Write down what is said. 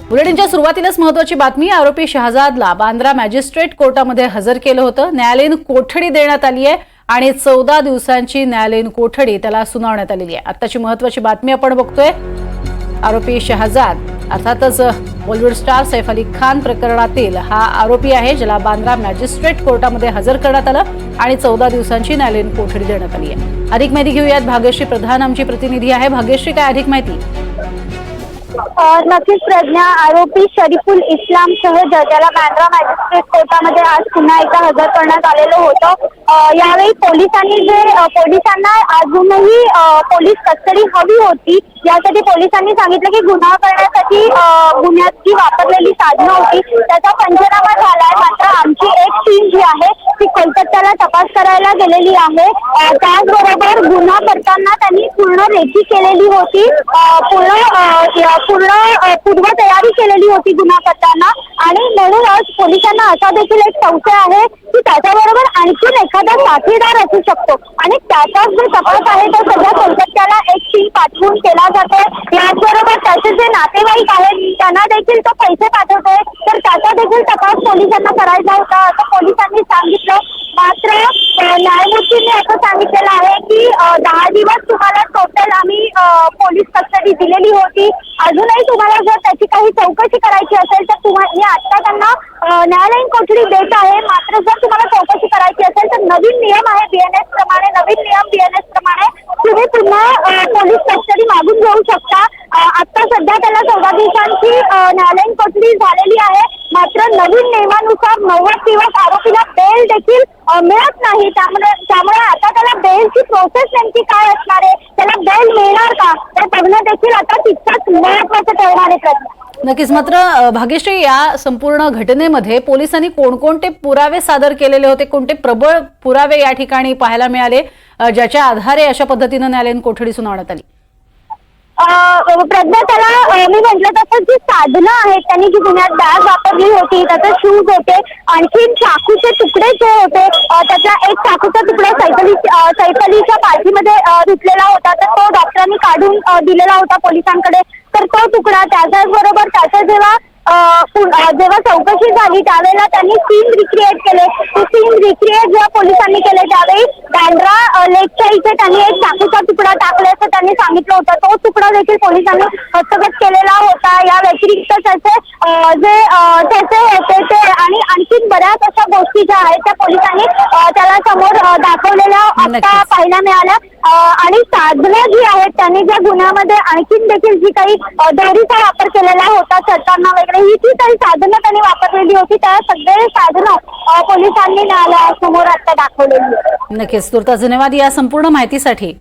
बुलेटिनच्या सुरुवातीलाच महत्त्वाची बातमी। आरोपी शहजादला बांद्रा मॅजिस्ट्रेट कोर्टामध्ये हजर केलं होतं। न्यायालयीन कोठडी देण्यात आली आहे आणि 14 दिवसांची न्यायालयीन कोठडी त्याला सुनावण्यात आलेली आहे। आताची महत्त्वाची बातमी आपण बघतोय। आरोपी शहजाद अर्थातच बॉलिवूड स्टार सैफ अली खान प्रकरणातील हा आरोपी आहे, ज्याला बांद्रा मॅजिस्ट्रेट कोर्टामध्ये हजर करण्यात आलं आणि 14 दिवसांची न्यायालयीन कोठडी देण्यात आली आहे। अधिक माहिती घेऊयात। भाग्यश्री प्रधान आमची प्रतिनिधी आहे। भाग्यश्री, काय अधिक माहिती? नक्कीच प्रज्ञा, आरोपी शरीफुल इस्लाम सह ज्याला बांद्रा मॅजिस्ट्रेट कोर्टामध्ये आज पुन्हा एकदा हजर करण्यात आलेलं होतं। यावेळी पोलिसांना अजूनही पोलीस कस्टडी हवी होती। यासाठी पोलिसांनी सांगितलं की गुन्हा करण्यासाठी गुन्ह्याची वापरलेली साधनं होती त्याचा पंचनामा झालाय, मात्र आमची एक टीम जी आहे ती कोलकात्याला तपास करायला गेलेली आहे। त्याचबरोबर गुन्हा करताना त्यांनी पूर्ण रेकी केलेली होती, पूर्ण पूर्वतयारी केलेली होती गुन्हा करताना, आणि म्हणूनच पोलिसांना असा देखील एक संशय आहे की त्याच्याबरोबर आणखी एखादा साथीदार असू शकतो आणि त्याचाच जो तपास आहे तो सध्या कोलकात्याला एक टीम पाठवून केला जातोय। याचबरोबर त्याचे जे नातेवाईक आहेत त्यांना देखील तो पैसे पाठवतोय, तर त्याचा देखील तपास पोलिसांना करायचा होता असं पोलिसांनी सांगितलं। मात्र न्यायमूर्तींनी असं सांगितलेलं आहे की 10 दिवस तुम्हाला टोटल आम्ही पोलीस कस्टडी दिलेली होती, अजूनही तुम्हाला जर त्याची काही चौकशी करायची असेल तर मी आता त्यांना न्यायालयीन कोठडी देत आहे। मात्र जर तुम्हाला चौकशी करायची असेल तर नवीन नियम आहे बीएनएस प्रमाणे तुम्ही पुन्हा पोलीस कस्टडी मागून घेऊ शकता। आता सध्या त्याला 14 दिवसांची न्यायालयीन कोठडी झालेली आहे, मात्र नवीन नियमानुसार 90 दिवस आरोपीला बेल देखील मिळत नाही। त्यामुळे आता त्याला बेलची प्रोसेस नेमकी काय असणार आहे, त्याला बेल मिळणार का ते बघणं देखील आता तितकंच महत्त्वाचं ठरणार आहे। नक्कीच। मात्र भाग्यश्री, या संपूर्ण घटनेमध्ये पोलिसांनी कोणकोणते पुरावे सादर केलेले होते, कोणते प्रबळ पुरावे या ठिकाणी पाहायला मिळाले ज्याच्या आधारे अशा पद्धतीने न्यायालयीन कोठडी सुनावण्यात आली? प्रज्ञा, त्याला मी म्हटलं तसं जी साधनं आहेत त्यांनी जी गुन्ह्यात बॅग वापरली होती, त्याचे शूज होते, आणखीन चाकूचे तुकडे जे होते, त्याचा एक चाकूचा तुकडा सैफ अलीच्या पाठीमध्ये रुतलेला होता, तर तो डॉक्टरांनी काढून दिलेला होता पोलिसांकडे, तर तो तुकडा त्याच्याबरोबर त्याचा जेव्हा चौकशी झाली त्यावेळेला त्यांनी सीन रिक्रिएट केले। ते सीन रिक्रिएट जेव्हा पोलिसांनी केले त्यावेळी बांद्रा लेकच्या इथे त्यांनी एक चाकूचा तुकडा टाकले असं त्यांनी सांगितलं होतं। तो तुकडा देखील पोलिसांनी हस्तगत केलेला होता। या व्यतिरिक्त त्याचे होते ते आणि आणखीन बऱ्याच अशा गोष्टी ज्या आहेत त्या पोलिसांनी त्याला समोर दाखवलेल्या आता पाहायला मिळाल्या। आणि साधनं जी आहेत त्यांनी ज्या गुन्ह्यामध्ये आणखीन देखील जी काही दोरीचा वापर केलेला होता चढताना वगैरे, ही जी काही साधनं त्यांनी वापरलेली होती त्या सगळे साधनं पोलिसांनी न्यायालयासमोर आता दाखवलेली. नक्कीच। तुर्तास धन्यवाद या संपूर्ण माहितीसाठी।